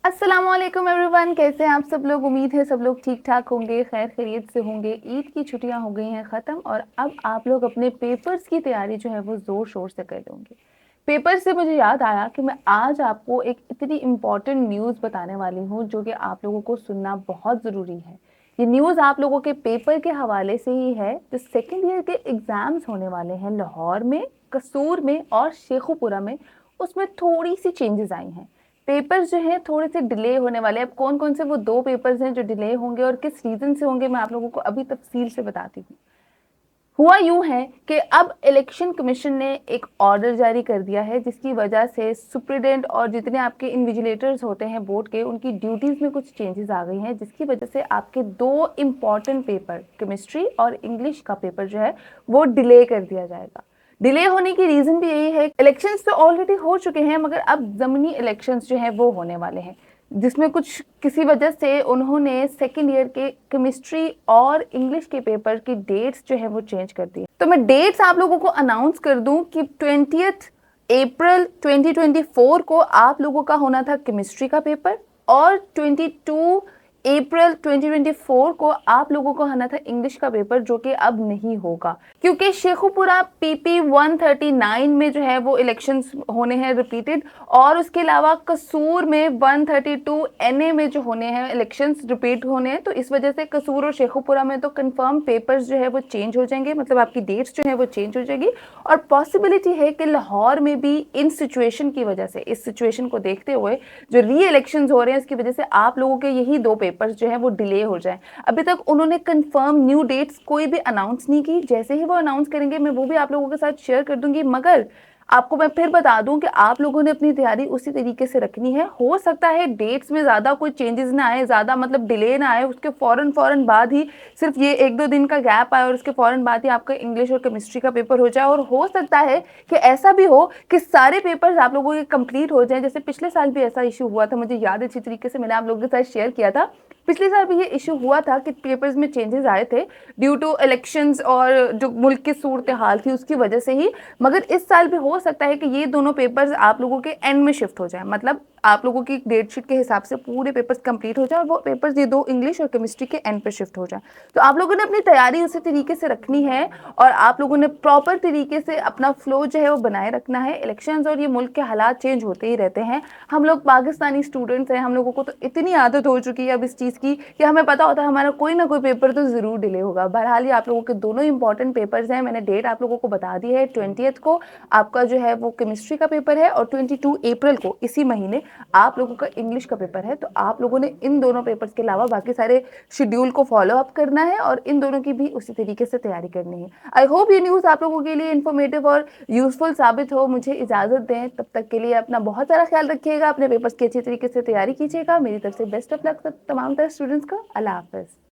अस्सलामुअलैकुम एवरीवन, कैसे हैं आप सब लोग। उम्मीद है सब लोग ठीक ठाक होंगे, खैर खैरियत से होंगे। ईद की छुट्टियां हो गई हैं ख़त्म और अब आप लोग अपने पेपर्स की तैयारी जो है वो ज़ोर शोर से कर लेंगे। पेपर से मुझे याद आया कि मैं आज आपको एक इतनी इम्पॉर्टेंट न्यूज़ बताने वाली हूँ जो कि आप लोगों को सुनना बहुत ज़रूरी है। ये न्यूज़ आप लोगों के पेपर के हवाले से ही है। जो सेकेंड ईयर के एग्ज़ाम्स होने वाले हैं लाहौर में, कसूर में और शेखुपुरा में, उसमें थोड़ी सी चेंजेस आई हैं। पेपर्स जो हैं थोड़े से डिले होने वाले हैं। अब कौन कौन से वो 2 पेपर्स हैं जो डिले होंगे और किस रीज़न से होंगे, मैं आप लोगों को अभी तफसील से बताती हूँ। हुआ यूं है कि अब इलेक्शन कमीशन ने एक ऑर्डर जारी कर दिया है जिसकी वजह से सुप्रीडेंट और जितने आपके इन्विजिलेटर्स होते हैं बोर्ड के, उनकी ड्यूटीज़ में कुछ चेंजेस आ गई हैं, जिसकी वजह से आपके 2 इम्पॉर्टेंट पेपर केमिस्ट्री और इंग्लिश का पेपर जो है वो डिले कर दिया जाएगा। डिले होने की रीज़न भी यही है, इलेक्शंस तो ऑलरेडी हो चुके हैं मगर अब ज़मीनी इलेक्शंस जो हैं वो होने वाले हैं, जिसमें कुछ किसी वजह से उन्होंने सेकेंड ईयर के केमिस्ट्री और इंग्लिश के पेपर की डेट्स जो है वो चेंज कर दी। तो मैं डेट्स आप लोगों को अनाउंस कर दूं कि 20 अप्रैल 2024 को आप लोगों का होना था केमिस्ट्री का पेपर और 22 अप्रैल 2024 को आप लोगों को होना था इंग्लिश का पेपर, जो कि अब नहीं होगा क्योंकि शेखुपुरा पीपी 139 में जो है वो इलेक्शंस होने हैं रिपीटेड, और उसके अलावा कसूर में 132 एनए में जो होने हैं इलेक्शंस रिपीट होने हैं। तो इस वजह से कसूर और शेखुपुरा में तो कंफर्म पेपर्स जो है वो चेंज हो जाएंगे, मतलब आपकी डेट्स जो है वो चेंज हो जाएगी। और पॉसिबिलिटी है कि लाहौर में भी इन सिचुएशन की वजह से, इस सिचुएशन को देखते हुए जो री इलेक्शंस हो रहे हैं उसकी वजह से आप लोगों के यही 2 पेपर्स जो है वो डिले हो जाए। अभी तक उन्होंने कंफर्म न्यू डेट्स कोई भी अनाउंस नहीं की, जैसे ही वो अनाउंस करेंगे मैं वो भी आप लोगों के साथ शेयर कर दूंगी। मगर आपको मैं फिर बता दूं कि आप लोगों ने अपनी तैयारी उसी तरीके से रखनी है। हो सकता है डेट्स में ज़्यादा कोई चेंजेस ना आए, ज़्यादा मतलब डिले ना आए, उसके फ़ौरन बाद ही सिर्फ ये 1-2 दिन का गैप आए और उसके फ़ौरन बाद ही आपका इंग्लिश और केमिस्ट्री का पेपर हो जाए। और हो सकता है कि ऐसा भी हो कि सारे पेपर्स आप लोगों के कंप्लीट हो जाएं, जैसे पिछले साल भी ऐसा इशू हुआ था, मुझे याद है अच्छी तरीके से, मैंने आप लोगों के साथ शेयर किया था। पिछले साल भी ये इशू हुआ था कि पेपर्स में चेंजेस आए थे ड्यू टू इलेक्शंस और जो मुल्क की सूरत हाल थी उसकी वजह से ही। मगर इस साल भी हो सकता है कि ये दोनों पेपर्स आप लोगों के एंड में शिफ्ट हो जाए, मतलब आप लोगों की डेट शीट के हिसाब से पूरे पेपर्स कंप्लीट हो जाए और वो पेपर्स ये 2 इंग्लिश और केमिस्ट्री के एंड पे शिफ्ट हो जाए। तो आप लोगों ने अपनी तैयारी उसी तरीके से रखनी है और आप लोगों ने प्रॉपर तरीके से अपना फ्लो जो है वो बनाए रखना है। इलेक्शंस और ये मुल्क के हालात चेंज होते ही रहते हैं। हम लोग पाकिस्तानी स्टूडेंट्स हैं, हम लोगों को तो इतनी आदत हो चुकी है अब इस चीज़ की कि हमें पता होता है हमारा कोई ना कोई पेपर तो ज़रूर डिले होगा। बहरहाल ये आप लोगों के दोनों इंपॉर्टेंट पेपर्स हैं, मैंने डेट आप लोगों को बता दी है। 20 को आपका जो है वो केमिस्ट्री का पेपर है और 22 अप्रैल को इसी महीने आप लोगों का इंग्लिश का पेपर है। तो आप लोगों ने इन दोनों पेपर्स के अलावा बाकी सारे शेड्यूल को फॉलो अप करना है और इन दोनों की भी उसी तरीके से तैयारी करनी है। आई होप ये न्यूज़ आप लोगों के लिए इन्फॉर्मेटिव और यूजफुल साबित हो। मुझे इजाज़त दें, तब तक के लिए अपना बहुत सारा ख्याल रखिएगा, अपने पेपर्स की अच्छी तरीके से तैयारी कीजिएगा। मेरी तरफ से बेस्ट ऑफ लक तमाम तरह स्टूडेंट्स को। अल्लाह हाफ़िज़।